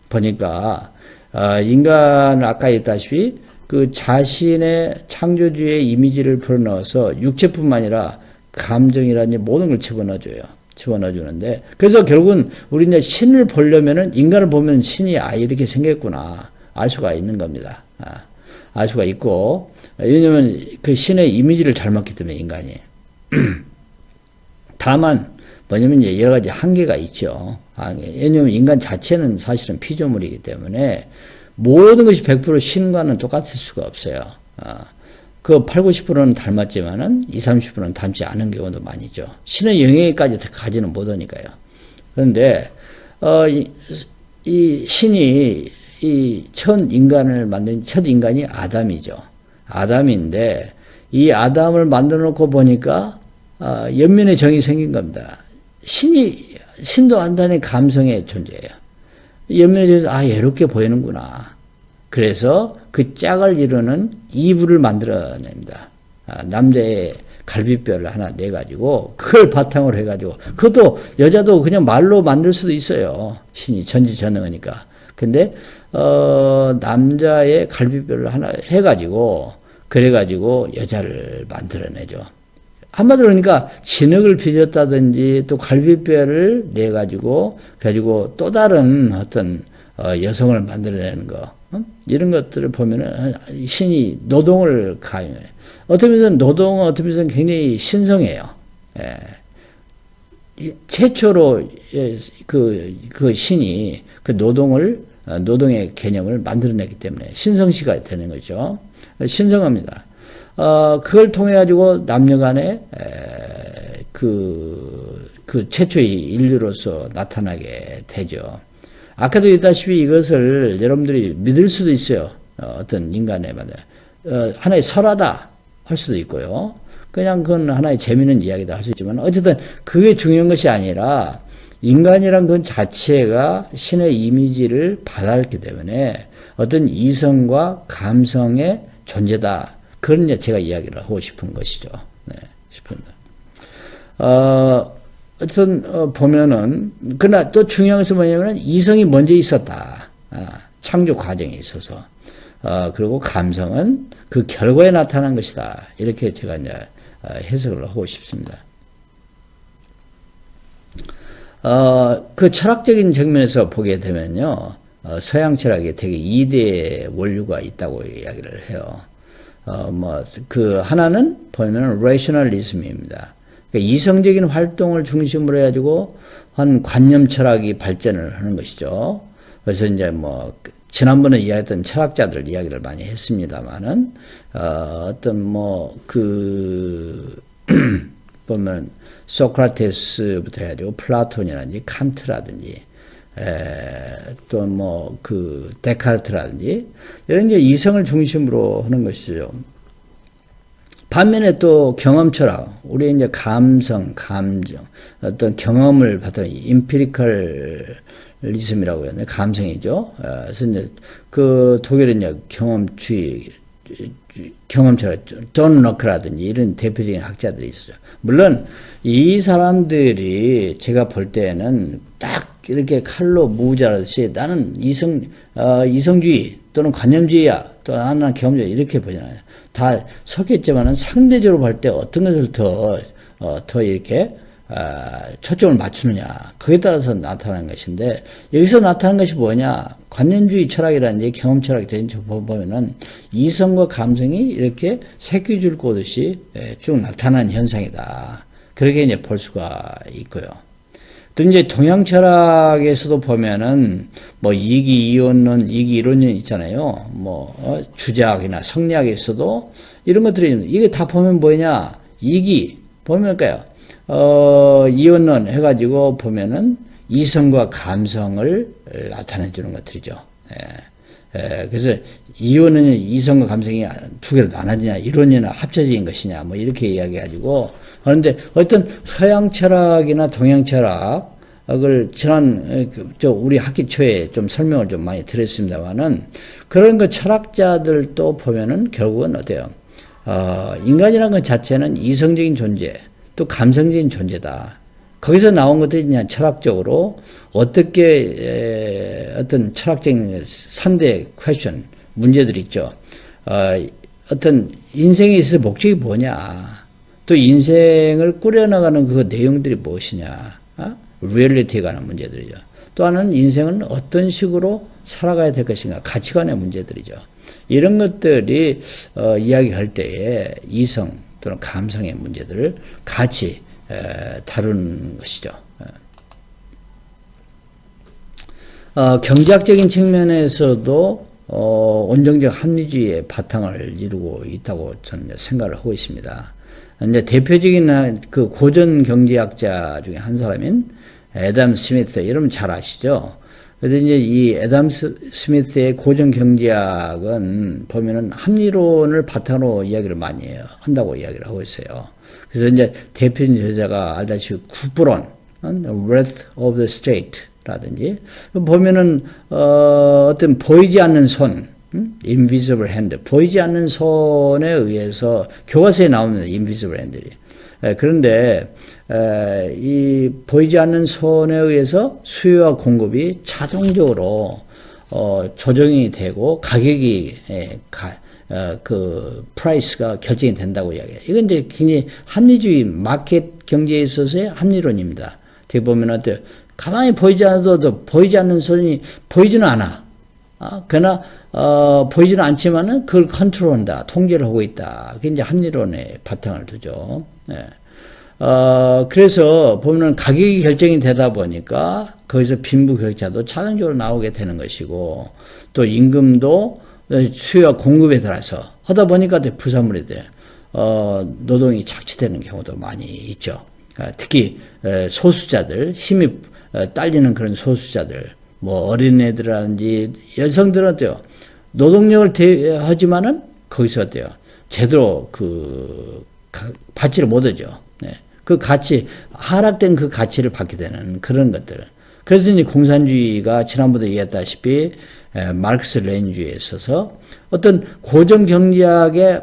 보니까 인간은 아까 했다시피 그 자신의 창조주의 이미지를 불어넣어서 육체뿐만 아니라 감정이라든지 모든 걸 집어넣어주는데, 그래서 결국은 우리 이제 신을 보려면은 인간을 보면 신이 이렇게 생겼구나 알 수가 있는 겁니다. 알 수가 있고, 왜냐면 그 신의 이미지를 잘 맞기 때문에 인간이. 다만 뭐냐면 이제 여러 가지 한계가 있죠. 왜냐면 인간 자체는 사실은 피조물이기 때문에 모든 것이 100% 신과는 똑같을 수가 없어요. 그 8, 90%는 닮았지만은 20, 30%는 닮지 않은 경우도 많이 있죠. 신의 영역까지 가지는 못하니까요. 그런데 이 신이 이 첫 인간을 만든 첫 인간이 아담이죠. 아담인데 이 아담을 만들어 놓고 보니까 연민의 정이 생긴 겁니다. 신도 안단의 감성의 존재예요. 연민의 정이 외롭게 보이는구나. 그래서 그 짝을 이루는 이불을 만들어냅니다. 남자의 갈비뼈를 하나 내가지고 그걸 바탕으로 해가지고, 그것도 여자도 그냥 말로 만들 수도 있어요. 신이 전지전능하니까. 근데 남자의 갈비뼈를 하나 해가지고 그래가지고 여자를 만들어내죠. 한마디로 그러니까 진흙을 빚었다든지 또 갈비뼈를 내가지고 그래가지고 또 다른 어떤 여성을 만들어내는 거, 이런 것들을 보면은 신이 노동을 가용해요. 어떤 면에서는 노동은 어떤 면에서는 굉장히 신성해요. 최초로 그 신이 그 노동의 개념을 만들어내기 때문에 신성시가 되는 거죠. 신성합니다. 그걸 통해 가지고 남녀 간에 그 최초의 인류로서 나타나게 되죠. 아까도言다시피 이것을 여러분들이 믿을 수도 있어요. 어떤 인간의 하나의 설화다 할 수도 있고요. 그냥 그건 하나의 재미있는 이야기다 할 수 있지만, 어쨌든 그게 중요한 것이 아니라 인간이란 그 자체가 신의 이미지를 받았기 때문에 어떤 이성과 감성의 존재다. 그런 이제 제가 이야기를 하고 싶은 것이죠. 어쨌든 보면은, 그러나 또 중요한 것은 뭐냐면은 이성이 먼저 있었다. 창조 과정에 있어서. 그리고 감성은 그 결과에 나타난 것이다. 이렇게 제가 이제 해석을 하고 싶습니다. 그 철학적인 측면에서 보게 되면요, 서양 철학에 되게 2대 원류가 있다고 이야기를 해요. 하나는 보면 rationalism입니다. 그러니까 이성적인 활동을 중심으로 해가지고 한 관념 철학이 발전을 하는 것이죠. 그래서 이제 지난번에 이야기했던 철학자들 이야기를 많이 했습니다만은, 보면, 소크라테스부터 해가지고 플라톤이라든지 칸트라든지, 데카르트라든지, 이런 이제 이성을 중심으로 하는 것이죠. 반면에 또 경험 철학, 우리 이제 감성, 감정, 어떤 경험을 받은 임피리컬리즘이라고 해요. 감성이죠. 그래서 이제 그 독일의 이제 경험 철학, 존 럭크라든지 이런 대표적인 학자들이 있었죠. 물론 이 사람들이 제가 볼 때는 딱 이렇게 칼로 무자르듯이 나는 이성주의 또는 관념주의야, 또 나는 경험주의 이렇게 보잖아요. 다 섞였지만은 상대적으로 볼 때 어떤 것을 더 이렇게 초점을 맞추느냐, 거기에 따라서 나타나는 것인데, 여기서 나타나는 것이 뭐냐, 관념주의 철학이라든지 경험 철학이 보면은 이성과 감성이 이렇게 새끼줄 꼬듯이 쭉 나타나는 현상이다. 그렇게 이제 볼 수가 있고요. 또 이제 동양 철학에서도 보면은 이기 이원론, 이기 이론론 있잖아요. 주자학이나 성리학에서도 이런 것들이, 이게 다 보면 뭐냐, 이기 보면까요. 이원론 해가지고 보면은 이성과 감성을 나타내 주는 것들이죠. 그래서 이원은 이성과 감성이 두 개로 나눠지냐, 이론이나 합쳐진 것이냐, 이렇게 이야기해가지고. 그런데 어떤 서양 철학이나 동양 철학을 우리 학기 초에 좀 설명을 좀 많이 드렸습니다만은, 그런 그 철학자들도 보면은 결국은 어때요? 인간이라는 것 자체는 이성적인 존재, 또 감성적인 존재다. 거기서 나온 것들이 그냥 철학적으로 어떻게 어떤 철학적인 3대 퀘스천 문제들이 있죠. 어떤 인생에 있어서 목적이 뭐냐, 또 인생을 꾸려나가는 그 내용들이 무엇이냐, 리얼리티에 관한 문제들이죠. 또 하나는 인생은 어떤 식으로 살아가야 될 것인가, 가치관의 문제들이죠. 이런 것들이 이야기할 때에 이성 또는 감성의 문제들을 같이 다루는 것이죠. 경제학적인 측면에서도 온정적 합리주의의 바탕을 이루고 있다고 저는 생각을 하고 있습니다. 이제 대표적인 그 고전 경제학자 중에 한 사람인 애덤 스미스, 여러분 잘 아시죠? 그런데 이제 이 애덤 스미스의 고전 경제학은 보면은 합리론을 바탕으로 이야기를 많이 한다고 이야기를 하고 있어요. 그래서 이제 대표적인 저자가 알다시피 구브론, Wealth of the State 라든지 보면은 어떤 보이지 않는 손, invisible hand, 보이지 않는 손에 의해서 교과서에 나옵니다. invisible hand들이. 그런데 이 보이지 않는 손에 의해서 수요와 공급이 자동적으로 조정이 되고 가격이 그 프라이스가 결정이 된다고 이야기해요. 이건 이제 굉장히 합리주의 마켓 경제에 있어서의 합리론입니다. 되게 보면 어때요? 가만히 보이지 않아도 보이지 않는 손이 보이지는 않아. 그러나 보이지는 않지만은 그걸 컨트롤한다, 통제를 하고 있다. 그게 이제 합리론의 바탕을 두죠. 네. 그래서 보면은 가격이 결정이 되다 보니까 거기서 빈부격차도 자동적으로 나오게 되는 것이고, 또 임금도 수요와 공급에 따라서 하다 보니까 부산물이 돼 노동이 착취되는 경우도 많이 있죠. 특히 소수자들, 힘이 딸리는 그런 소수자들, 뭐 어린애들이라든지 여성들은 어때요? 노동력을 하지만은 거기서 어때요? 제대로 받지를 못하죠. 네. 그 가치, 하락된 그 가치를 받게 되는 그런 것들. 그래서 이제 공산주의가 지난번에 얘기했다시피 마르크스 레닌주의에 있어서 어떤 고정 경제학에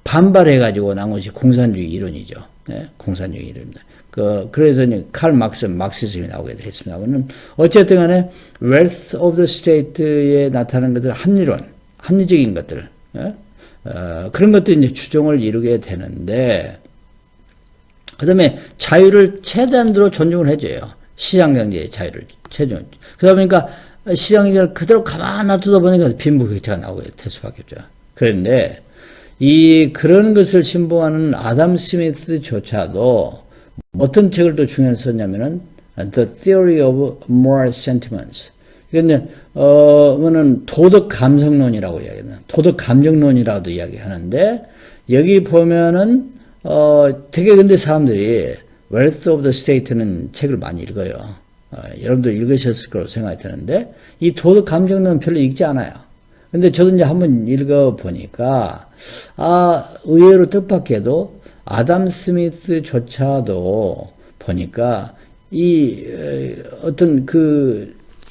반발해가지고 나온 것이 공산주의 이론이죠. 네. 공산주의 이론입니다. 그래서 이제 칼 막시즘이 나오게 됐습니다만은 어쨌든 간에 wealth of the state에 나타나는 것들, 합리적인 것들, 그런 것들이 이제 추종을 이루게 되는데, 그 다음에 자유를 최대한으로 존중을 해줘요. 시장경제의 자유를 최종. 그러다 보니까 시장경제를 그대로 가만 놔두다 보니까 빈부격차가 나오게 될 수밖에 없죠. 그런데 그런 것을 신봉하는 아담 스미스조차도 어떤 책을 또 중요히 썼냐면은 The Theory of Moral Sentiments. 이건 뭐는 도덕 감성론이라고 이야기해요. 도덕 감정론이라고도 이야기하는데, 여기 보면은 되게 근데 사람들이 Wealth of the State는 책을 많이 읽어요. 여러분도 읽으셨을 거라고 생각이 드는데, 이 도덕 감정론은 별로 읽지 않아요. 근데 저도 이제 한번 읽어보니까, 의외로 뜻밖에도 아담 스미스조차도 보니까 어떤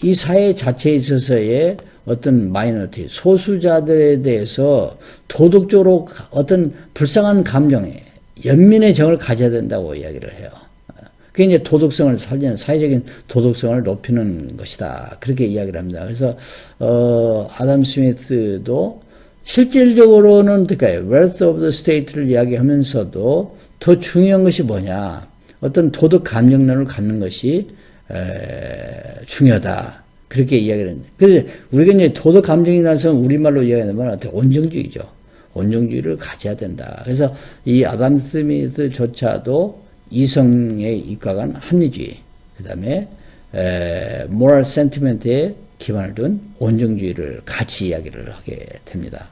이 사회 자체에 있어서의 어떤 마이너리티, 소수자들에 대해서 도덕적으로 어떤 불쌍한 감정에 연민의 정을 가져야 된다고 이야기를 해요. 그게 이제 도덕성을 살리는, 사회적인 도덕성을 높이는 것이다. 그렇게 이야기를 합니다. 그래서 아담 스미스도 실질적으로는, 그러니까 wealth of the state를 이야기하면서도 더 중요한 것이 뭐냐, 어떤 도덕 감정론을 갖는 것이 중요하다. 그렇게 이야기를 했는데, 그래서 우리가 이제 도덕 감정이라서 우리말로 이야기하면 온정주의죠. 온정주의를 가져야 된다. 그래서 이 아담 스미스조차도 이성에 입각한 합리주의, 그 다음에 moral sentiment에 기반을 둔 온정주의를 같이 이야기를 하게 됩니다.